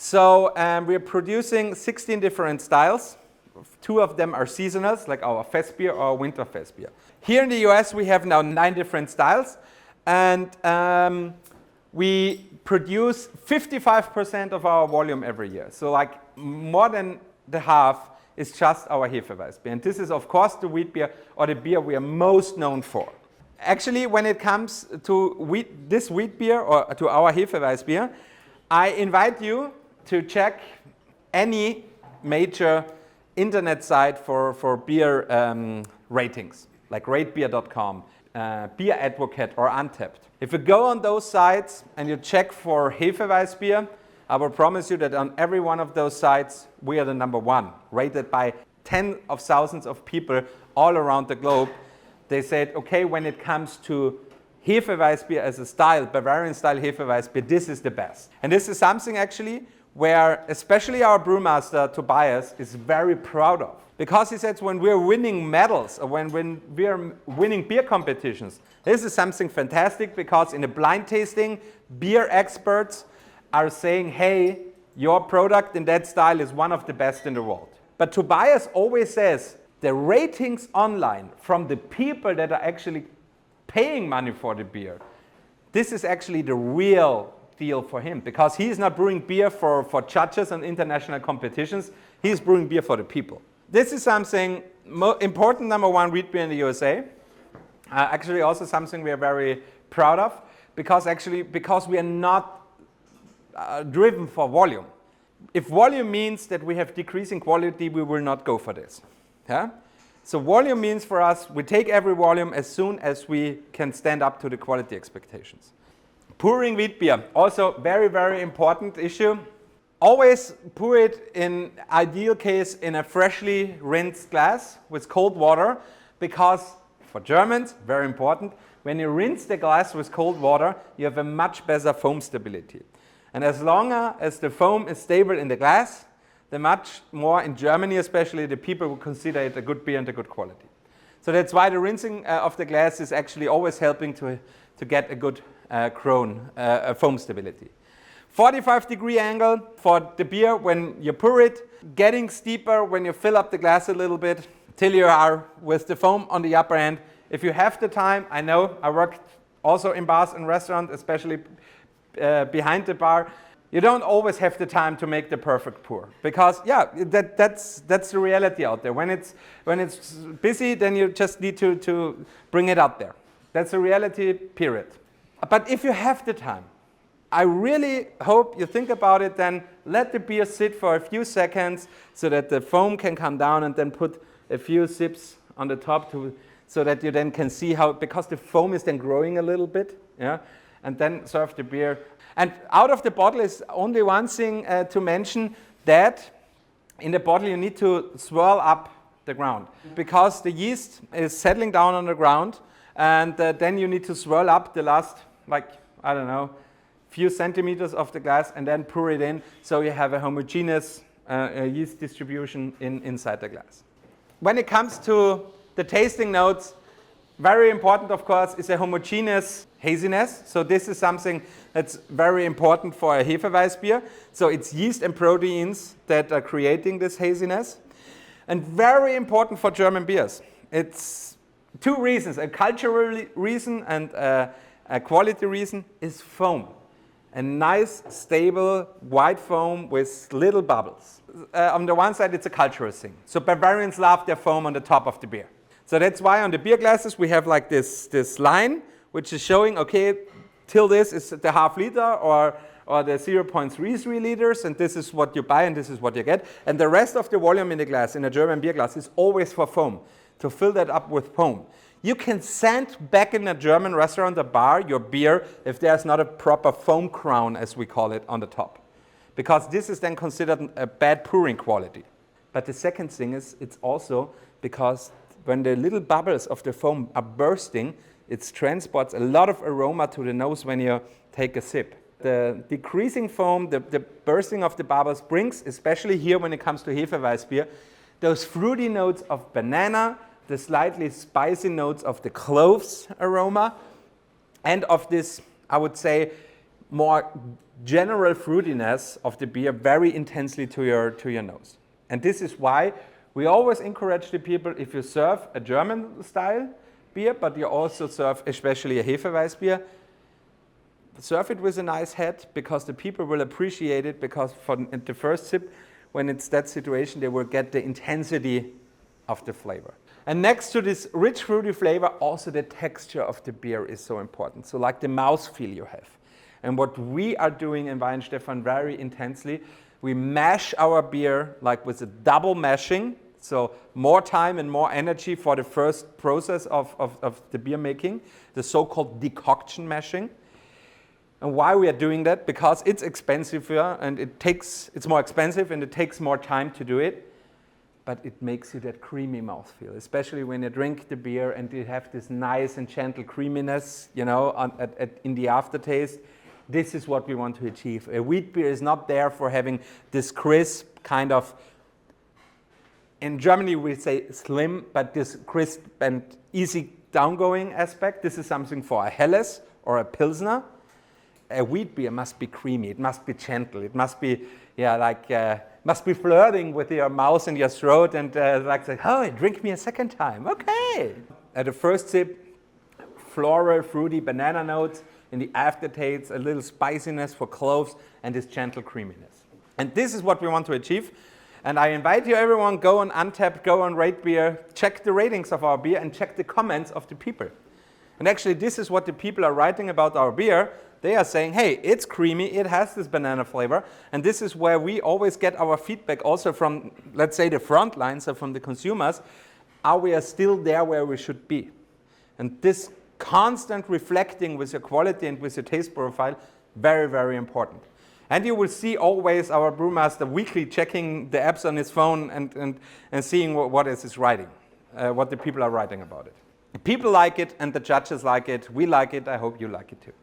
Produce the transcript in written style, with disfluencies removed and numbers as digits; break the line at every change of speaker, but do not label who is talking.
So we're producing 16 different styles. 2 of them are seasonals, like our Festbier or winter Festbier. Here in the US, we have now 9 different styles, and we produce 55% of our volume every year. So like more than the half is just our Hefeweissbier. And this is, of course, the wheat beer or the beer we are most known for. Actually, when it comes to this wheat beer or to our Hefeweissbier, I invite you to check any major internet site for beer ratings, like ratebeer.com, Beer Advocate or Untapped. If you go on those sites and you check for Hefeweissbier, I will promise you that on every one of those sites, we are the number 1, rated by tens of thousands of people all around the globe. They said, okay, when it comes to Hefeweissbier as a style, Bavarian style Hefeweissbier, this is the best. And this is something actually where especially our brewmaster Biers is very proud of. Because he says when we're winning medals or when we're winning beer competitions, this is something fantastic because in a blind tasting, beer experts are saying, hey, your product in that style is one of the best in the world. But Biers always says the ratings online from the people that are actually paying money for the beer, this is actually the real deal for him, because he's not brewing beer for judges and international competitions, he's brewing beer for the people. This is something important, number 1 wheat beer in the USA. Actually also something we are very proud of, because we are not driven for volume. If volume means that we have decreasing quality, we will not go for this. Yeah? So volume means for us, we take every volume as soon as we can stand up to the quality expectations. Pouring wheat beer, also very, very important issue. Always pour it in ideal case in a freshly rinsed glass with cold water, because for Germans, very important, when you rinse the glass with cold water, you have a much better foam stability. And as long as the foam is stable in the glass, the much more, in Germany especially, the people will consider it a good beer and a good quality. So that's why the rinsing of the glass is actually always helping to get a good foam stability. 45-degree angle for the beer when you pour it, getting steeper when you fill up the glass a little bit till you are with the foam on the upper end. If you have the time, I know I worked also in bars and restaurants, especially behind the bar. You don't always have the time to make the perfect pour, because that's the reality out there. When it's busy, then you just need to bring it out there. That's the reality, period. But if you have the time, I really hope you think about it, then let the beer sit for a few seconds so that the foam can come down, and then put a few sips on the top so that you then can see how, because the foam is then growing a little bit, yeah, and then serve the beer. And out of the bottle is only one thing to mention, that in the bottle you need to swirl up the ground, because the yeast is settling down on the ground, and then you need to swirl up the last, few centimeters of the glass, and then pour it in, so you have a homogeneous yeast distribution inside the glass. When it comes to the tasting notes, very important, of course, is a homogeneous haziness. So this is something that's very important for a Hefeweissbier. So it's yeast and proteins that are creating this haziness. And very important for German beers. It's 2 reasons, a cultural reason and a quality reason, is foam. A nice, stable, white foam with little bubbles. On the one side, it's a cultural thing. So Bavarians love their foam on the top of the beer. So that's why on the beer glasses we have like this line, which is showing, okay, till this is the half liter or the 0.33 liters, and this is what you buy and this is what you get. And the rest of the volume in the glass, in a German beer glass, is always for foam, to fill that up with foam. You can send back in a German restaurant or bar your beer if there's not a proper foam crown, as we call it, on the top, because this is then considered a bad pouring quality. But the second thing is, it's also because when the little bubbles of the foam are bursting, it transports a lot of aroma to the nose when you take a sip. The decreasing foam, the bursting of the bubbles brings, especially here when it comes to Hefeweissbier, those fruity notes of banana, the slightly spicy notes of the cloves aroma, and of this, I would say, more general fruitiness of the beer very intensely to your nose. And this is why we always encourage the people, if you serve a German style beer, but you also serve especially a Hefeweissbier, serve it with a nice head, because the people will appreciate it, because for the first sip, when it's that situation, they will get the intensity of the flavor. And next to this rich fruity flavor, also the texture of the beer is so important. So like the mouthfeel you have. And what we are doing in Weihenstephaner very intensely, we mash our beer like with a double mashing, so more time and more energy for the first process of the beer making, the so-called decoction mashing. And why we are doing that? Because it's expensive and it's more expensive and it takes more time to do it. But it makes you that creamy mouthfeel, especially when you drink the beer and you have this nice and gentle creaminess, you know, in the aftertaste. This is what we want to achieve. A wheat beer is not there for having this crisp kind of, in Germany we say slim, but this crisp and easy downgoing aspect. This is something for a Helles or a Pilsner. A wheat beer must be creamy, it must be gentle, it must be, must be flirting with your mouth and your throat and like, oh, drink me a second time, okay. At the first sip, floral, fruity banana notes. In the aftertaste, a little spiciness for cloves and this gentle creaminess. And this is what we want to achieve. And I invite you everyone, go on Untappd, go on Rate Beer, check the ratings of our beer and check the comments of the people. And actually this is what the people are writing about our beer. They are saying, hey, it's creamy, it has this banana flavor. And this is where we always get our feedback also from, let's say, the front line, so from the consumers. Are we still there where we should be? And this constant reflecting with your quality and with your taste profile, very, very important. And you will see always our brewmaster weekly checking the apps on his phone and seeing what is writing, what the people are writing about it. The people like it and the judges like it. We like it. I hope you like it too.